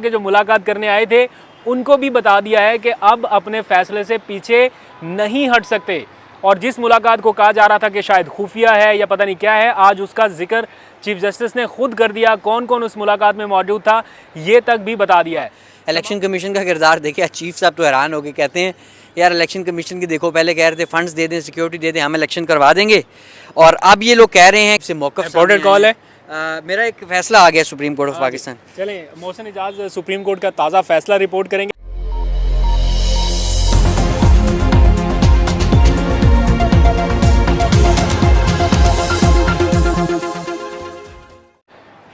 के जो मुलाकात करने आए थे उनको भी बता दिया है कि अब अपने फैसले से पीछे नहीं हट सकते। और जिस मुलाकात को कहा जा रहा था कि शायद खुफिया है या पता नहीं क्या है, आज उसका जिक्र चीफ जस्टिस ने खुद कर दिया। कौन कौन उस मुलाकात में मौजूद था ये तक भी बता दिया है। इलेक्शन कमीशन का किरदार देखिए, चीफ साहब तो हैरान हो गए, कहते हैं यार इलेक्शन कमीशन की देखो, पहले कह रहे थे फंड्स दे दें, सिक्योरिटी दे दें, हम इलेक्शन करवा देंगे, और अब ये लोग कह रहे हैं से मौक़िफ़ इंपॉर्टेंट कॉल है। मेरा एक फैसला आ गया सुप्रीम कोर्ट ऑफ पाकिस्तान। चलें, मोहसिन इजाज़ सुप्रीम कोर्ट का ताज़ा फैसला रिपोर्ट करेंगे।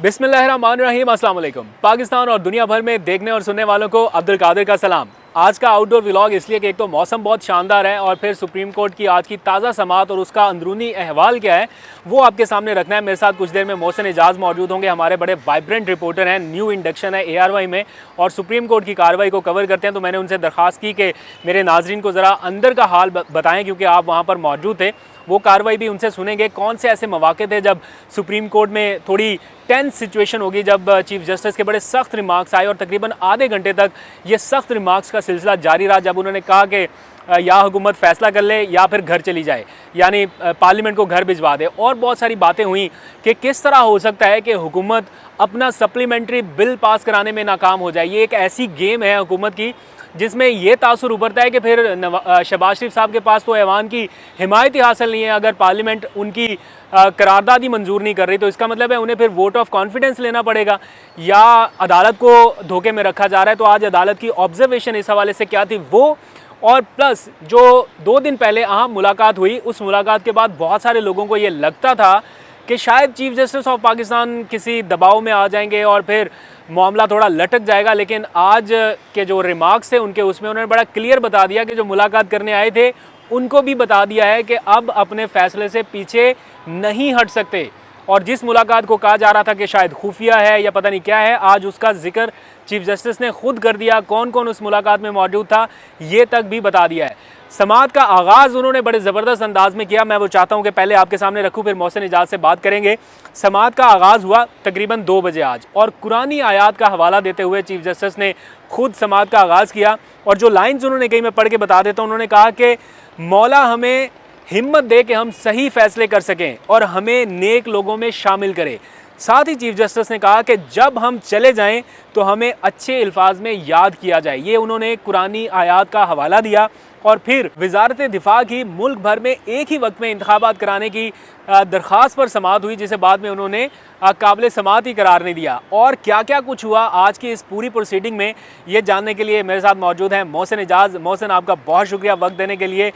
बिस्मिल्लाहिर्रहमानिर्रहीम, अस्सलाम वालेकुम। पाकिस्तान और दुनिया भर में देखने और सुनने वालों को अब्दुल कादिर का सलाम। आज का आउटडोर व्लॉग इसलिए कि एक तो मौसम बहुत शानदार है और फिर सुप्रीम कोर्ट की आज की ताज़ा समाअत और उसका अंदरूनी अहवाल क्या है वो आपके सामने रखना है। मेरे साथ कुछ देर में मोहसिन इजाज़ मौजूद होंगे, हमारे बड़े वाइब्रेंट रिपोर्टर हैं। न्यू इंडक्शन है ARY में और सुप्रीम कोर्ट की कार्रवाई को कवर करते हैं। तो मैंने उनसे दरख्वास्त की कि मेरे नाजरीन को ज़रा अंदर का हाल बताएँ, क्योंकि आप वहाँ पर मौजूद थे। वो कार्रवाई भी उनसे सुनेंगे। कौन से ऐसे मौके थे जब सुप्रीम कोर्ट में थोड़ी टेंस सिचुएशन होगी, जब चीफ जस्टिस के बड़े सख्त रिमार्क्स आए और तकरीबन आधे घंटे तक ये सख्त रिमार्क्स का सिलसिला जारी रहा, जब उन्होंने कहा कि या हुकूमत फ़ैसला कर ले या फिर घर चली जाए, यानी पार्लियामेंट को घर भिजवा दे। और बहुत सारी बातें हुई कि किस तरह हो सकता है कि हुकूमत अपना सप्लीमेंट्री बिल पास कराने में नाकाम हो जाए। ये एक ऐसी गेम है हुकूमत की जिसमें ये तासुर उभरता है कि फिर शहबाज शरीफ साहब के पास तो ऐवान की हिमायत ही हासिल नहीं है। अगर पार्लियामेंट उनकी करारदाद ही मंजूर नहीं कर रही तो इसका मतलब है उन्हें फिर वोट ऑफ कॉन्फिडेंस लेना पड़ेगा, या अदालत को धोखे में रखा जा रहा है। तो आज अदालत की ऑब्जर्वेशन इस हवाले से क्या थी वो, और प्लस जो 2 दिन पहले अहम मुलाकात हुई, उस मुलाकात के बाद बहुत सारे लोगों को ये लगता था कि शायद चीफ जस्टिस ऑफ पाकिस्तान किसी दबाव में आ जाएंगे और फिर मामला थोड़ा लटक जाएगा। लेकिन आज के जो रिमार्क्स थे उनके, उसमें उन्होंने बड़ा क्लियर बता दिया कि जो मुलाकात करने आए थे उनको भी बता दिया है कि अब अपने फैसले से पीछे नहीं हट सकते। और जिस मुलाकात को कहा जा रहा था कि शायद खुफिया है या पता नहीं क्या है, आज उसका जिक्र चीफ जस्टिस ने खुद कर दिया। कौन कौन उस मुलाकात में मौजूद था ये तक भी बता दिया है। समाअत का आगाज़ उन्होंने बड़े ज़बरदस्त अंदाज में किया। मैं वो चाहता हूँ कि पहले आपके सामने रखूँ, फिर मोहसिन इजाज़ से बात करेंगे। समाअत का आगाज़ हुआ तकरीबन 2 बजे आज, और कुरानी आयात का हवाला देते हुए चीफ जस्टिस ने खुद समाअत का आगाज़ किया। और जो लाइन्स उन्होंने कही मैं पढ़ के बता देता हूँ। उन्होंने कहा कि मौला हमें हिम्मत दे कि हम सही फ़ैसले कर सकें और हमें नेक लोगों में शामिल करे। साथ ही चीफ जस्टिस ने कहा कि जब हम चले जाएं तो हमें अच्छे अल्फाज में याद किया जाए। ये उन्होंने कुरानी आयात का हवाला दिया। और फिर वजारत दिफा की मुल्क भर में एक ही वक्त में इंतखाबात कराने की दरख्वास्त पर समाअत हुई, जिसे बाद में उन्होंने काबिल समाअत ही करार नहीं दिया। और क्या क्या कुछ हुआ आज की इस पूरी प्रोसीडिंग में, ये जानने के लिए मेरे साथ मौजूद हैं मोहसिन इजाज़। मोहसिन, आपका बहुत शुक्रिया वक्त देने के लिए।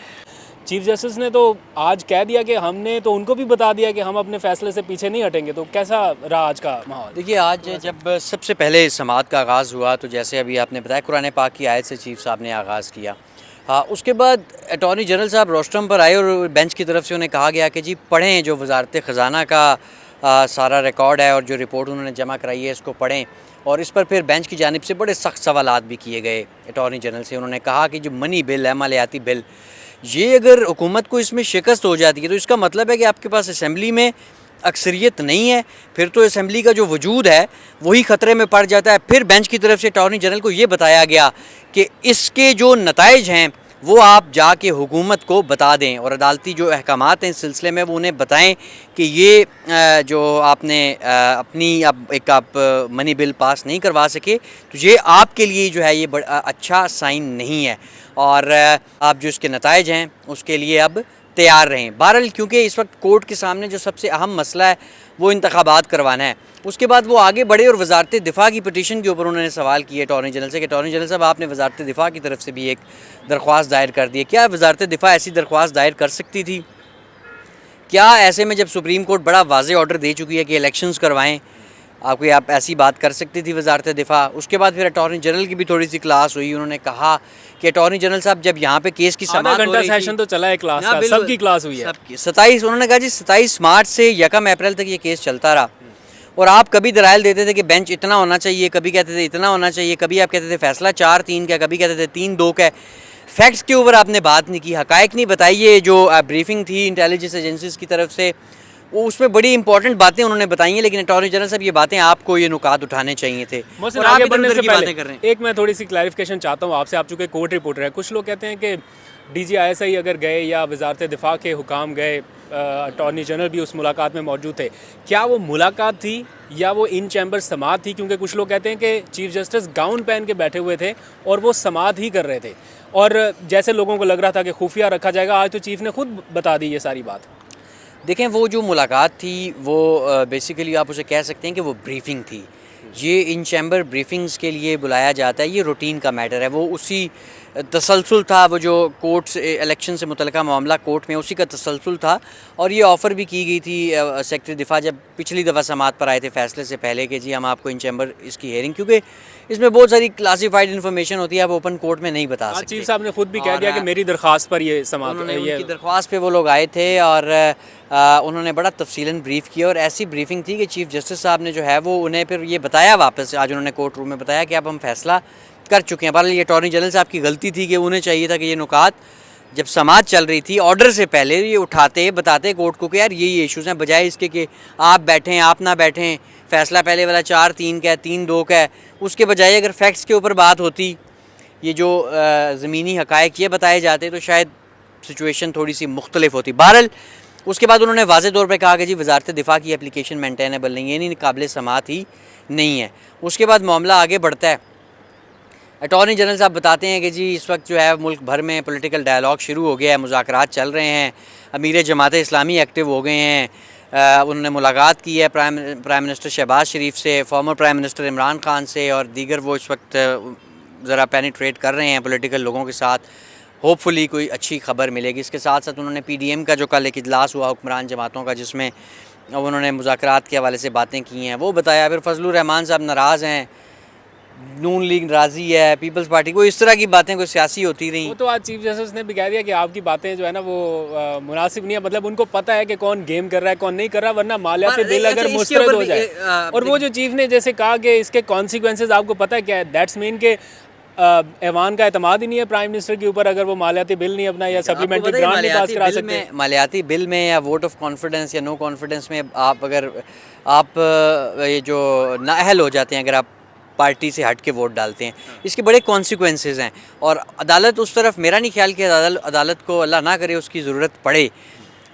चीफ जस्टिस ने तो आज कह दिया कि हमने तो उनको भी बता दिया कि हम अपने फैसले से पीछे नहीं हटेंगे, तो कैसा रहा आज का माहौल? देखिए, आज जब सबसे पहले समाअत का आगाज़ हुआ तो जैसे अभी आपने बताया कुरान पाक की आयत से चीफ साहब ने आगाज़ किया। उसके बाद अटॉर्नी जनरल साहब रोस्ट्रम पर आए और बेंच की तरफ से उन्हें कहा गया कि जी पढ़ें जो वजारत ख़जाना का सारा रिकॉर्ड है और जो रिपोर्ट उन्होंने जमा कराई है इसको पढ़ें। और इस पर फिर बेंच की जानिब से बड़े सख्त सवालात भी किए गए अटॉर्नी जनरल से। उन्होंने कहा कि जो मनी बिल है, मालियाती बिल, ये अगर हुकूमत को इसमें शिकस्त हो जाती है तो इसका मतलब है कि आपके पास असम्बली में अक्सरियत नहीं है, फिर तो असम्बली का जो वजूद है वही ख़तरे में पड़ जाता है। फिर बेंच की तरफ से अटॉर्नी जनरल को ये बताया गया कि इसके जो नताइज हैं वो आप जाके हुकूमत को बता दें और अदालती जो अहकामात हैं इस सिलसिले में वो उन्हें बताएं कि ये जो आपने अपनी अब एक आप मनी बिल पास नहीं करवा सके तो ये आपके लिए जो है ये बड़ा अच्छा साइन नहीं है, और आप जो इसके नताइज हैं उसके लिए अब तैयार रहें। बहरहाल क्योंकि इस वक्त कोर्ट के सामने जो सबसे अहम मसला है वो इंतखाबात करवाना है, उसके बाद वो आगे बढ़े और वजारत दिफा की पटिशन के ऊपर उन्होंने सवाल किए अटॉर्नी जनरल से कि अटॉर्नी जनरल साहब आपने वजारत दिफा की तरफ से भी एक दरख्वास्त दायर कर दी है, क्या वजारत दिफा ऐसी दरख्वास्त दायर कर सकती थी? क्या ऐसे में जब सुप्रीम कोर्ट बड़ा वाज़ेह ऑर्डर दे चुकी है कि इलेक्शंस करवाएं, आप ऐसी बात कर सकती थी वजारत दिफा? उसके बाद फिर अटॉर्नी जनरल की भी थोड़ी सी क्लास हुई। उन्होंने कहा कि अटॉर्नी जनरल साहब जब यहाँ पे केस की समाअत हो रही थी, सेशन तो चला है क्लास का, सबकी क्लास हुई है। 27 उन्होंने कहा जी 27 मार्च से 1 अप्रैल तक ये केस चलता रहा और आप कभी दलाइल देते थे कि बेंच इतना होना चाहिए, कभी कहते थे इतना होना चाहिए, कभी आप कहते थे फैसला 4-3 का, कभी कहते थे 3-2 का। फैक्ट्स के ऊपर आपने बात नहीं की, हकायक नहीं बताइए। जो ब्रीफिंग थी इंटेलिजेंस एजेंसीज़ की तरफ से वो उसमें बड़ी इंपॉर्टेंट बातें उन्होंने बताई हैं, लेकिन अटॉर्नी जनरल साहब ये बातें आपको ये नुकात उठाने चाहिए थे मोहसिन, और आप आगे इधर बढ़ने उधर से की पहले बातें कर रहे हैं। एक मैं थोड़ी सी क्लैरिफिकेशन चाहता हूँ आपसे। आप चूँकि कोर्ट रिपोर्टर है, कुछ लोग कहते हैं कि DGISI अगर गए या वजारत दिफा के हुकाम गए, अटॉर्नी जनरल भी उस मुलाकात में मौजूद थे, क्या वो मुलाकात थी या वो इन चैम्बर समात थी? क्योंकि कुछ लोग कहते हैं कि चीफ जस्टिस गाउन पहन के बैठे हुए थे और वो समात ही कर रहे थे, और जैसे लोगों को लग रहा था कि खुफिया रखा जाएगा, आज तो चीफ ने खुद बता दी ये सारी बात। देखें, वो जो मुलाकात थी वो बेसिकली आप उसे कह सकते हैं कि वो ब्रीफिंग थी। ये इन चैम्बर ब्रीफिंग्स के लिए बुलाया जाता है, ये रूटीन का मैटर है। वो उसी तसलसल था, वो जो कोर्ट से इलेक्शन से मुतल्लिका मामला कोर्ट में उसी का तसलसल था। और ये ऑफ़र भी की गई थी सेक्रेटरी दिफा जब पिछली दफ़ा समात पर आए थे फैसले से पहले कि जी हम आपको इन चैम्बर इसकी हेयरिंग, क्योंकि इसमें बहुत सारी क्लासीफाइड इन्फॉर्मेशन होती है, आप ओपन कोर्ट में नहीं बता सकते। चीफ साहब ने खुद भी कह दिया कि मेरी दरख्वास्त पर ये समात, उनकी दरख्वास्त पे वो लोग आए थे और उन्होंने बड़ा तफसीलन ब्रीफ़ किया, और ऐसी ब्रीफिंग थी कि चीफ जस्टिस साहब ने जो है वो उन्हें फिर ये बताया वापस, आज उन्होंने कोर्ट रूम में बताया कि अब हम फैसला कर चुके हैं। बहरहाल ये अटॉर्नी जनरल साहब की गलती थी कि उन्हें चाहिए था कि ये नुकात जब समात चल रही थी ऑर्डर से पहले ये उठाते बताते कोर्ट को कि यार ये इश्यूज़ हैं, बजाय इसके कि आप बैठें आप ना बैठें, फ़ैसला पहले वाला 4-3 का है, 3-2 का है, उसके बजाय अगर फैक्ट्स के ऊपर बात होती, ये जो ज़मीनी हक़ाइक़ ये बताए जाते, तो शायद सिचुएशन थोड़ी सी मुख्तलिफ होती। बहरहाल उसके बाद उन्होंने वाज़े तौर पे कहा कि जी वजारत दिफा की एप्लीकेशन मेंटेनेबल नहीं है, यानी काबिल समात ही नहीं है। उसके बाद मामला आगे बढ़ता है। अटॉर्नी जनरल साहब बताते हैं कि जी इस वक्त जो है मुल्क भर में पॉलिटिकल डायलॉग शुरू हो गया है, मुज़ाकरात चल रहे हैं, अमीर जमात इस्लामी एक्टिव हो गए हैं। उन्होंने मुलाकात की है प्राइम मिनिस्टर शहबाज शरीफ से, former prime minister Imran Khan से, और दीगर वो इस वक्त ज़रा पेनिट्रेट कर रहे हैं पॉलिटिकल लोगों के साथ। होपफुली कोई अच्छी खबर मिलेगी। इसके साथ साथ उन्होंने PDM का जो कल एक इजलास हुआ हुक्मरान जमातों का, जिसमें उन्होंने मुज़ाकरात के हवाले से बातें की हैं, वो बताया। फिर फजलुर रहमान साहब नाराज़ हैं, नून लीग राज़ी है, पीपल्स पार्टी, को इस तरह की बातें कोई सियासी होती रही। वो तो आज चीफ जस्टिस ने भी कह दिया कि आपकी बातें जो है ना वो मुनासिब नहीं है। मतलब उनको पता है कि कौन गेम कर रहा है कौन नहीं कर रहा, वरना मालियाती बिल अगर मुस्तरद हो जाए, और वो जो चीफ ने जैसे कहा कि इसके कॉन्सिक्वेंसेज आपको पता है क्या है, दैट्स मीन के ऐवान का एतमाद ही नहीं है प्राइम मिनिस्टर के ऊपर अगर वो मालियाती बिल नहीं अपना या सप्लीमेंट्री ग्रांट नहीं पास करा सकते। मालियाती बिल में या वोट ऑफ कॉन्फिडेंस या नो कॉन्फिडेंस में आप अगर आप ये जो नाअहल हो जाते हैं, अगर आप पार्टी से हट के वोट डालते हैं, इसके बड़े कॉन्सिक्वेंसेस हैं। और अदालत उस तरफ, मेरा नहीं ख्याल कि अदालत को अल्लाह ना करे उसकी ज़रूरत पड़े,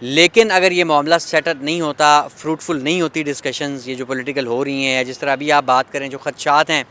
लेकिन अगर ये मामला सेटल नहीं होता, फ्रूटफुल नहीं होती डिस्कशंस ये जो पॉलिटिकल हो रही हैं, जिस तरह अभी आप बात करें, जो खदशात हैं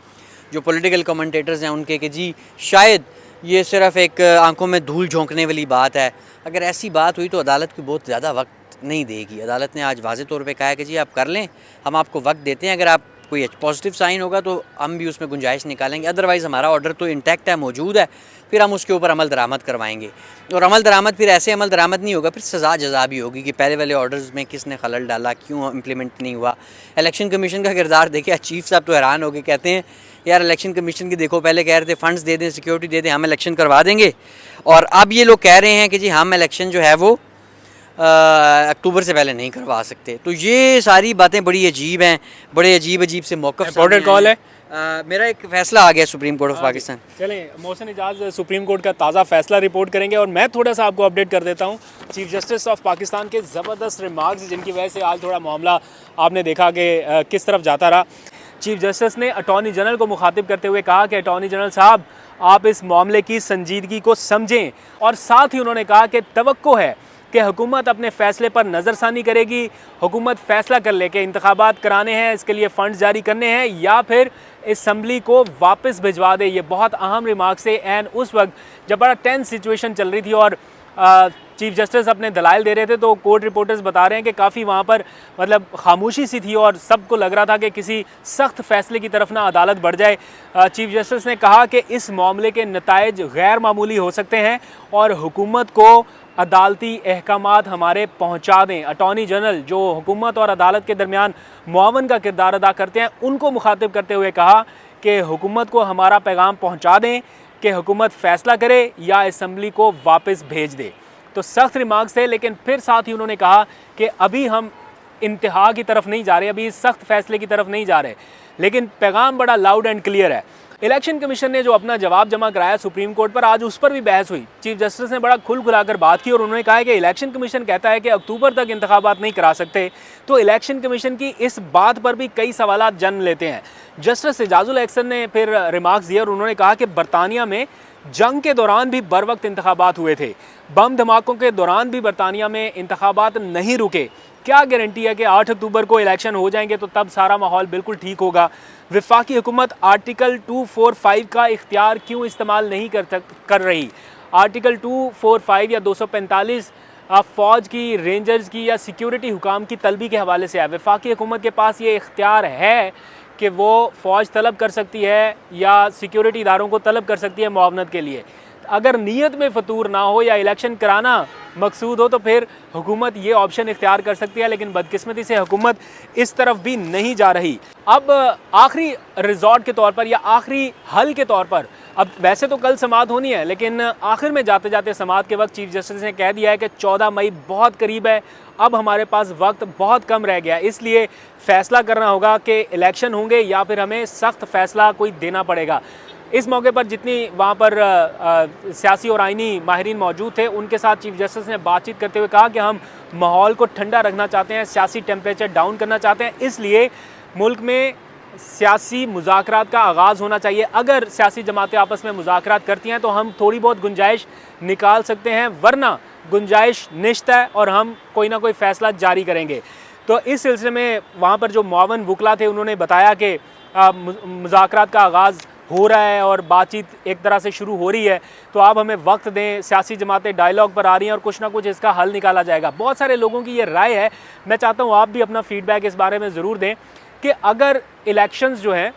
जो पॉलिटिकल कमेंटेटर्स हैं उनके, कि जी शायद ये सिर्फ एक आंखों में धूल झोंकने वाली बात है, अगर ऐसी बात हुई तो अदालत को बहुत ज़्यादा वक्त नहीं देगी। अदालत ने आज वाज़े तौर पे कहा है कि जी आप कर लें, हम आपको वक्त देते हैं, अगर आप कोई पॉजिटिव साइन होगा तो हम भी उसमें गुंजाइश निकालेंगे, अदरवाइज़ हमारा ऑर्डर तो इंटैक्ट है, मौजूद है, फिर हम उसके ऊपर अमल दरामद करवाएंगे। और अमल दरामद फिर ऐसे अमल दरामद नहीं होगा, फिर सज़ा जज़ा भी होगी कि पहले वाले ऑर्डर्स में किसने खलल डाला, क्यों इम्प्लीमेंट नहीं हुआ। इलेक्शन कमीशन का किरदार देखिए, चीफ साहब तो हैरान हो गए, कहते हैं यार इलेक्शन कमीशन की देखो, पहले कह रहे थे फंड्स दे दें, सिक्योरिटी दे दें, हम इलेक्शन करवा देंगे, और अब ये लोग कह रहे हैं कि जी हम इलेक्शन जो है वो अक्टूबर से पहले नहीं करवा सकते। तो ये सारी बातें बड़ी अजीब हैं, बड़े अजीब से मौक़िफ़। प्रोटोकॉल है, मेरा एक फ़ैसला आ गया सुप्रीम कोर्ट ऑफ पाकिस्तान। चलें, मोहसिन इजाज़ सुप्रीम कोर्ट का ताज़ा फ़ैसला रिपोर्ट करेंगे, और मैं थोड़ा सा आपको अपडेट कर देता हूँ चीफ जस्टिस ऑफ पाकिस्तान के ज़बरदस्त रिमार्क्स, जिनकी वजह से आज थोड़ा मामला आपने देखा कि किस तरफ जाता रहा। चीफ जस्टिस ने अटॉर्नी जनरल को मुखातिब करते हुए कहा कि अटॉर्नी जनरल साहब आप इस मामले की संजीदगी को समझें, और साथ ही उन्होंने कहा कि तवक्को है कि हुकूमत अपने फ़ैसले पर नज़रसानी करेगी, हुकूमत फ़ैसला कर ले कि इंतखाबात कराने हैं, इसके लिए फ़ंड्स जारी करने हैं, या फिर असम्बली को वापस भिजवा दे। ये बहुत अहम रिमार्क्स है, एंड उस वक्त जब बड़ा टेंस सिचुएशन चल रही थी और चीफ जस्टिस अपने दलाइल दे रहे थे, तो कोर्ट रिपोर्टर्स बता रहे हैं कि काफ़ी वहाँ पर मतलब खामोशी सी थी, और सबको लग रहा था कि किसी सख्त फ़ैसले की तरफ ना अदालत बढ़ जाए। चीफ जस्टिस ने कहा कि इस मामले के नताइज गैर मामूली हो सकते हैं, और हुकूमत को अदालती अहकामात हमारे पहुँचा दें। अटॉर्नी जनरल जो हुकूमत और अदालत के दरमियान मुआवन का किरदार अदा करते हैं, उनको मुखातिब करते हुए कहा कि हुकूमत को हमारा पैगाम पहुँचा दें कि हुकूमत फ़ैसला करे या असम्बली को वापस भेज दे। तो सख्त रिमार्क्स थे, लेकिन फिर साथ ही उन्होंने कहा कि अभी हम इंतहा की तरफ नहीं जा रहे, अभी इस सख्त फ़ैसले की तरफ नहीं जा रहे, लेकिन पैगाम बड़ा लाउड एंड क्लियर है। इलेक्शन कमीशन ने जो अपना जवाब जमा कराया सुप्रीम कोर्ट पर, आज उस पर भी बहस हुई। चीफ जस्टिस ने बड़ा खुल खुलाकर बात की और उन्होंने कहा है कि इलेक्शन कमीशन कहता है कि अक्टूबर तक इंतखाबात नहीं करा सकते, तो इलेक्शन कमीशन की इस बात पर भी कई सवालात जन्म लेते हैं। जस्टिस एजाजुल एहसन ने फिर रिमार्क्स दिए और उन्होंने कहा कि बरतानिया में जंग के दौरान भी बर वक्त इंतखाबात हुए थे, बम धमाकों के दौरान भी बरतानिया में इंतखाबात नहीं रुके। क्या गारंटी है कि 8 अक्टूबर को इलेक्शन हो जाएंगे तो तब सारा माहौल बिल्कुल ठीक होगा। वफाकी हुकूमत आर्टिकल 245 का इख्तियार क्यों इस्तेमाल नहीं कर रही। आर्टिकल 245 या 245 फ़ौज की, रेंजर्स की या सिक्योरिटी हुकाम की तलबी के हवाले से है। वफाकी हुकूमत के पास ये इख्तियार है कि वो फ़ौज तलब कर सकती है या सिक्योरिटी इदारों को तलब कर सकती है मुआवनत के लिए। अगर नीयत में फतूर ना हो या इलेक्शन कराना मकसूद हो तो फिर हुकूमत ये ऑप्शन इख्तियार कर सकती है, लेकिन बदकिस्मती से हुकूमत इस तरफ भी नहीं जा रही। अब आखिरी रिजॉर्ट के तौर पर या आखिरी हल के तौर पर, अब वैसे तो कल समाअत होनी है, लेकिन आखिर में जाते जाते समाअत के वक्त चीफ जस्टिस ने कह दिया है कि 14 मई बहुत करीब है, अब हमारे पास वक्त बहुत कम रह गया, इसलिए फ़ैसला करना होगा कि इलेक्शन होंगे या फिर हमें सख्त फ़ैसला कोई देना पड़ेगा। इस मौके पर जितनी वहाँ पर सियासी और आइनी माहिरीन मौजूद थे, उनके साथ चीफ जस्टिस ने बातचीत करते हुए कहा कि हम माहौल को ठंडा रखना चाहते हैं, सियासी टेम्परेचर डाउन करना चाहते हैं, इसलिए मुल्क में सियासी मुज़ाकरात का आगाज़ होना चाहिए। अगर सियासी जमातें आपस में मुज़ाकरात करती हैं तो हम थोड़ी बहुत गुंजाइश निकाल सकते हैं, वरना गुंजाइश निश्चित है और हम कोई ना कोई फ़ैसला जारी करेंगे। तो इस सिलसिले में वहाँ पर जो मुआवन वकला थे उन्होंने बताया कि मुज़ाकरात का आगाज़ हो रहा है और बातचीत एक तरह से शुरू हो रही है, तो आप हमें वक्त दें, सियासी जमातें डायलॉग पर आ रही हैं और कुछ ना कुछ इसका हल निकाला जाएगा। बहुत सारे लोगों की ये राय है, मैं चाहता हूँ आप भी अपना फ़ीडबैक इस बारे में ज़रूर दें कि अगर इलेक्शंस जो हैं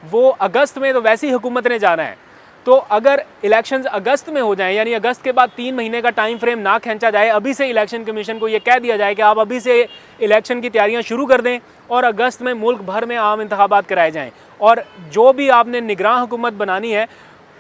वो अगस्त में, तो वैसी हुकूमत ने जाना है, तो अगर इलेक्शंस अगस्त में हो जाएं, यानी अगस्त के बाद 3 महीने का टाइम फ्रेम ना खींचा जाए, अभी से इलेक्शन कमीशन को ये कह दिया जाए कि आप अभी से इलेक्शन की तैयारियां शुरू कर दें और अगस्त में मुल्क भर में आम इंतखाबात कराए जाएं, और जो भी आपने निगरान हुकूमत बनानी है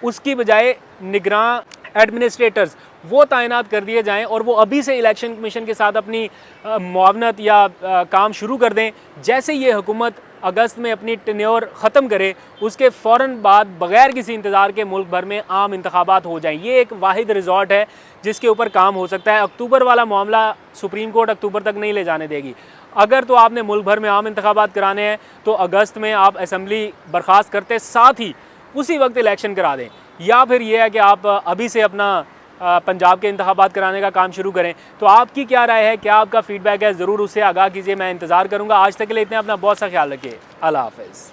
उसकी बजाय निगरान एडमिनिस्ट्रेटर्स वो तैनात कर दिए जाएं और वो अभी से इलेक्शन कमीशन के साथ अपनी मुआवनत या काम शुरू कर दें। जैसे ये हुकूमत अगस्त में अपनी टेन्योर ख़त्म करे, उसके फ़ौरन बाद बग़ैर किसी इंतज़ार के मुल्क भर में आम इंतखाबात हो जाएं। ये एक वाहिद रिजॉर्ट है जिसके ऊपर काम हो सकता है। अक्टूबर वाला मामला सुप्रीम कोर्ट अक्टूबर तक नहीं ले जाने देगी। अगर तो आपने मुल्क भर में आम इंतखाबात कराने हैं तो अगस्त में आप असम्बली बर्खास्त करते साथ ही उसी वक्त इलेक्शन करा दें, या फिर यह है कि आप अभी से अपना पंजाब के इंतखाबात कराने का काम शुरू करें। तो आपकी क्या राय है, क्या आपका फ़ीडबैक है, ज़रूर उससे आगाह कीजिए, मैं इंतज़ार करूँगा। आज तक के लिए इतना, अपना बहुत सा ख्याल रखिए। अल्लाह हाफ़िज़।